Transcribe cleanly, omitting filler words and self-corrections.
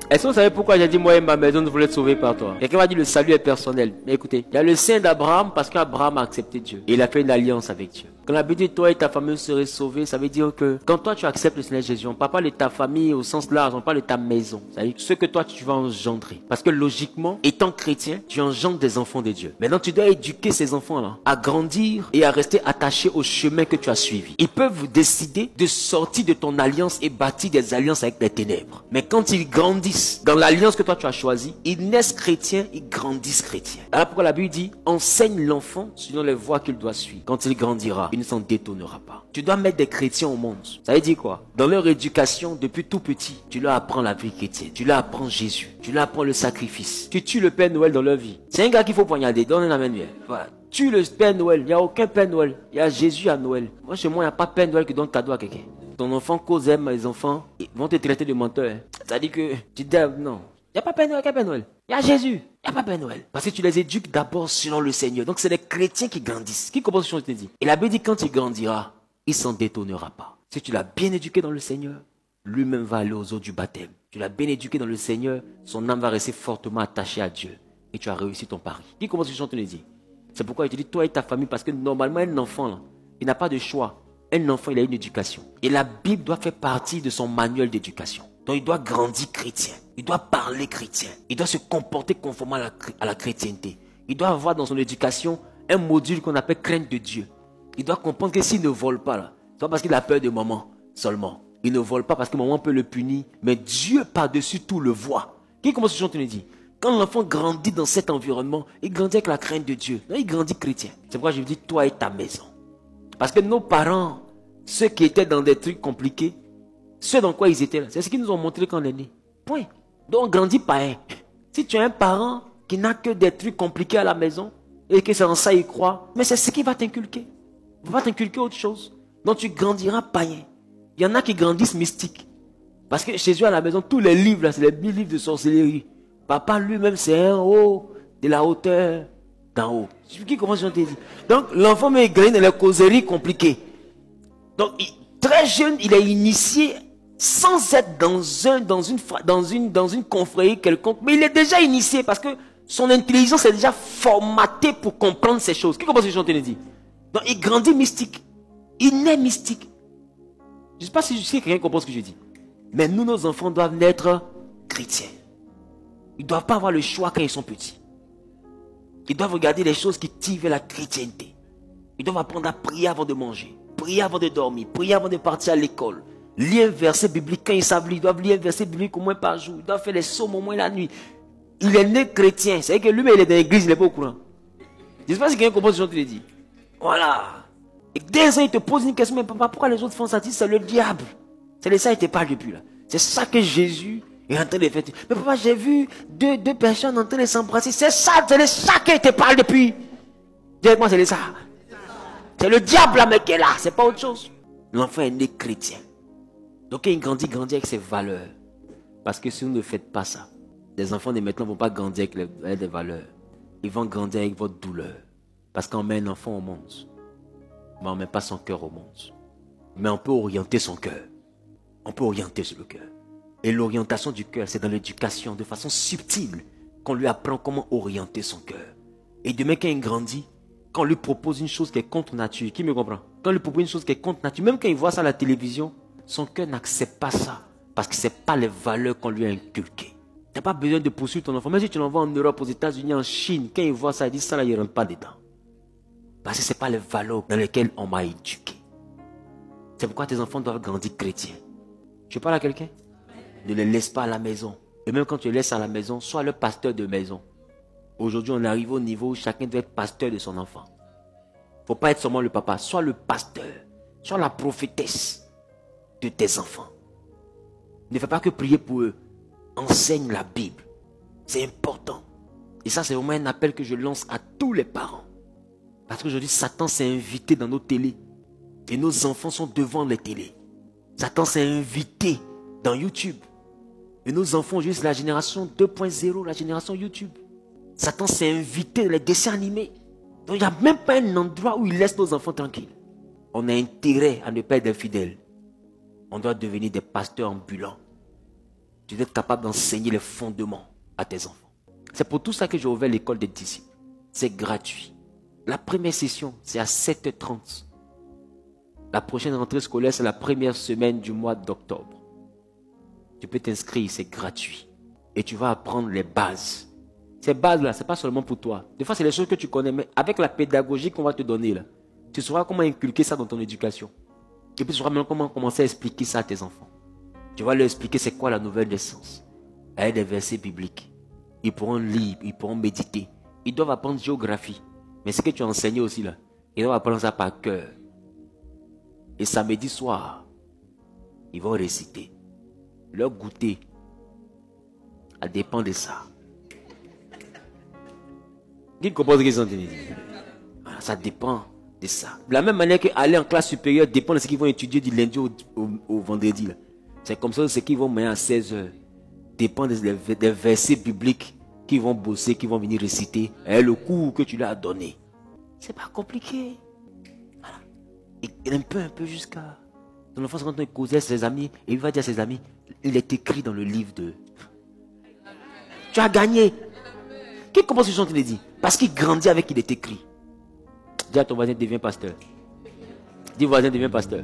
Est-ce que vous savez pourquoi j'ai dit moi et ma maison nous voulons être sauvés par toi? Quelqu'un m'a dit le salut est personnel. Mais écoutez, il y a le sein d'Abraham parce qu'Abraham a accepté Dieu. Et il a fait une alliance avec Dieu. Quand la Bible dit toi et ta famille serez sauvés, ça veut dire que quand toi tu acceptes le Seigneur Jésus, on ne parle pas de ta famille au sens large, on parle de ta maison. C'est-à-dire ce que toi tu vas engendrer. Parce que logiquement, étant chrétien, tu engendres des enfants de Dieu. Maintenant tu dois éduquer ces enfants-là à grandir et à rester attachés au chemin que tu as suivi. Ils peuvent décider de sortir de ton alliance et bâtir des alliances avec les ténèbres. Mais quand ils grandissent dans l'alliance que toi tu as choisie, ils naissent chrétiens, ils grandissent chrétiens. Alors pourquoi la Bible dit, enseigne l'enfant selon les voies qu'il doit suivre. Quand il grandira, il ne s'en détournera pas. Tu dois mettre des chrétiens au monde. Ça veut dire quoi? Dans leur éducation, depuis tout petit, tu leur apprends la vie chrétienne. Tu leur apprends Jésus. Tu leur apprends le sacrifice. Tu tues le Père Noël dans leur vie. C'est un gars qu'il faut poignarder. Donne un amen. Voilà. Tue le Père Noël. Il n'y a aucun Père Noël. Il y a Jésus à Noël. Moi, chez moi, il n'y a pas Père Noël qui donne cadeau à quelqu'un. Ton enfant cause aime les enfants, ils vont te traiter de menteur. Hein. Ça dit que tu dis non. Il n'y a pas Père Noël, il y a Père Noël. Il y a Jésus. Il n'y a pas Père Noël. Parce que tu les éduques d'abord selon le Seigneur. Donc c'est les chrétiens qui grandissent. Qui comprend ce que je te dis? Et la Bible dit quand il grandira, il ne s'en détournera pas. Si tu l'as bien éduqué dans le Seigneur, lui-même va aller aux eaux du baptême. Tu l'as bien éduqué dans le Seigneur, son âme va rester fortement attachée à Dieu. Et tu as réussi ton pari. Qui comprend ce que je te dis? C'est pourquoi il te dit toi et ta famille, parce que normalement un enfant, là, il n'a pas de choix. Un enfant, il a une éducation. Et la Bible doit faire partie de son manuel d'éducation. Donc il doit grandir chrétien. Il doit parler chrétien. Il doit se comporter conformément à la chrétienté. Il doit avoir dans son éducation un module qu'on appelle crainte de Dieu. Il doit comprendre que s'il ne vole pas, là, c'est pas parce qu'il a peur de maman seulement. Il ne vole pas parce que maman peut le punir. Mais Dieu par-dessus tout le voit. Qui commence ce que je te dis? Quand l'enfant grandit dans cet environnement, il grandit avec la crainte de Dieu. Donc il grandit chrétien. C'est pourquoi je vous dis toi et ta maison. Parce que nos parents, ceux qui étaient dans des trucs compliqués, ceux dans quoi ils étaient là, c'est ce qu'ils nous ont montré quand on est né. Point. Donc on grandit pareil. Si tu as un parent qui n'a que des trucs compliqués à la maison et que c'est en ça il croit, mais c'est ce qui va t'inculquer. Il ne va pas t'inculquer autre chose. Donc tu grandiras païen. Il y en a qui grandissent mystiques. Parce que chez eux à la maison, tous les livres là, c'est les livres de sorcellerie. Papa lui-même c'est un haut de la hauteur d'en haut. Qui commence à te dire. Donc l'enfant me grandit dans les causeries compliquées. Donc très jeune, il est initié sans être dans une confrérie quelconque. Mais il est déjà initié parce que son intelligence est déjà formatée pour comprendre ces choses. Qui commence à te dire. Donc il grandit mystique. Il naît mystique. Je ne sais pas si quelqu'un comprend ce que je dis. Mais nous, nos enfants doivent naître chrétiens. Ils ne doivent pas avoir le choix quand ils sont petits. Ils doivent regarder les choses qui tirent vers la chrétienté. Ils doivent apprendre à prier avant de manger, prier avant de dormir, prier avant de partir à l'école. Lire un verset biblique quand ils savent lire. Ils doivent lire un verset biblique au moins par jour. Ils doivent faire les psaumes au moins la nuit. Il est né chrétien. C'est que lui, mais il est dans l'église, il n'est pas au courant. Je ne sais pas si quelqu'un comprend ce que je te dis. Voilà. Et dès ça, il te pose une question, mais papa, pourquoi les autres font ça? C'est le diable. C'est de ça qu'il te parle depuis là. C'est ça que Jésus est en train de faire. Mais papa, j'ai vu deux personnes en train de s'embrasser. C'est de ça qu'il te parle depuis. Dis-moi, c'est de ça. C'est le diable là, mais qui est là. C'est pas autre chose. L'enfant est né chrétien. Donc il grandit avec ses valeurs. Parce que si vous ne faites pas ça, les enfants de maintenant ne vont pas grandir avec des valeurs. Ils vont grandir avec votre douleur. Parce qu'on met un enfant au monde. Mais on ne met pas son cœur au monde. Mais on peut orienter son cœur. On peut orienter sur le cœur. Et l'orientation du cœur, c'est dans l'éducation, de façon subtile, qu'on lui apprend comment orienter son cœur. Et demain, quand il grandit, quand on lui propose une chose qui est contre nature, qui me comprend? Quand on lui propose une chose qui est contre nature, même quand il voit ça à la télévision, son cœur n'accepte pas ça. Parce que ce n'est pas les valeurs qu'on lui a inculquées. Tu n'as pas besoin de poursuivre ton enfant. Même si tu l'envoies en Europe, aux États-Unis, en Chine, quand il voit ça, il dit ça là, il ne rentre pas dedans. Parce que ce n'est pas les valeurs dans lesquelles on m'a éduqué. C'est pourquoi tes enfants doivent grandir chrétiens. Tu parles à quelqu'un? Ne les laisse pas à la maison. Et même quand tu les laisses à la maison, sois le pasteur de maison. Aujourd'hui, on arrive au niveau où chacun doit être pasteur de son enfant. Il ne faut pas être seulement le papa. Sois le pasteur. Sois la prophétesse de tes enfants. Ne fais pas que prier pour eux. Enseigne la Bible. C'est important. Et ça, c'est vraiment un appel que je lance à tous les parents. Parce qu'aujourd'hui, Satan s'est invité dans nos télés. Et nos enfants sont devant les télés. Satan s'est invité dans YouTube. Et nos enfants, aujourd'hui, c'est la génération 2.0, la génération YouTube. Satan s'est invité dans les dessins animés. Donc, il n'y a même pas un endroit où il laisse nos enfants tranquilles. On a intérêt à ne pas être infidèles. On doit devenir des pasteurs ambulants. Tu dois être capable d'enseigner les fondements à tes enfants. C'est pour tout ça que j'ai ouvert l'école des disciples. C'est gratuit. La première session, c'est à 7h30. La prochaine rentrée scolaire, c'est la première semaine du mois d'octobre. Tu peux t'inscrire, c'est gratuit. Et tu vas apprendre les bases. Ces bases-là, ce n'est pas seulement pour toi. Des fois, c'est les choses que tu connais, mais avec la pédagogie qu'on va te donner, là, tu sauras comment inculquer ça dans ton éducation. Et puis tu sauras même comment commencer à expliquer ça à tes enfants. Tu vas leur expliquer c'est quoi la nouvelle naissance. Avec des versets bibliques. Ils pourront lire, ils pourront méditer. Ils doivent apprendre géographie. Mais ce que tu as enseigné aussi là, ils doivent apprendre ça par cœur. Et samedi soir, ils vont réciter. Leur goûter, ça dépend de ça. Qui comprend ce qu'ils sont en train de dire? Voilà, ça dépend de ça. De la même manière qu'aller en classe supérieure dépend de ce qu'ils vont étudier du lundi au vendredi. C'est comme ça ce qu'ils vont mener à 16h. Dépend des versets bibliques qu'ils vont bosser, qu'ils vont venir réciter. Et le cours que tu leur as donné. C'est pas compliqué. Voilà. Et un peu jusqu'à... Ton enfant, quand il causait à ses amis, et il va dire à ses amis, il est écrit dans le livre de... Tu as gagné. Qui comprend ce que je suis en train de dire? Parce qu'il grandit avec il est écrit. Dis à ton voisin, deviens pasteur. Dis voisin, deviens pasteur.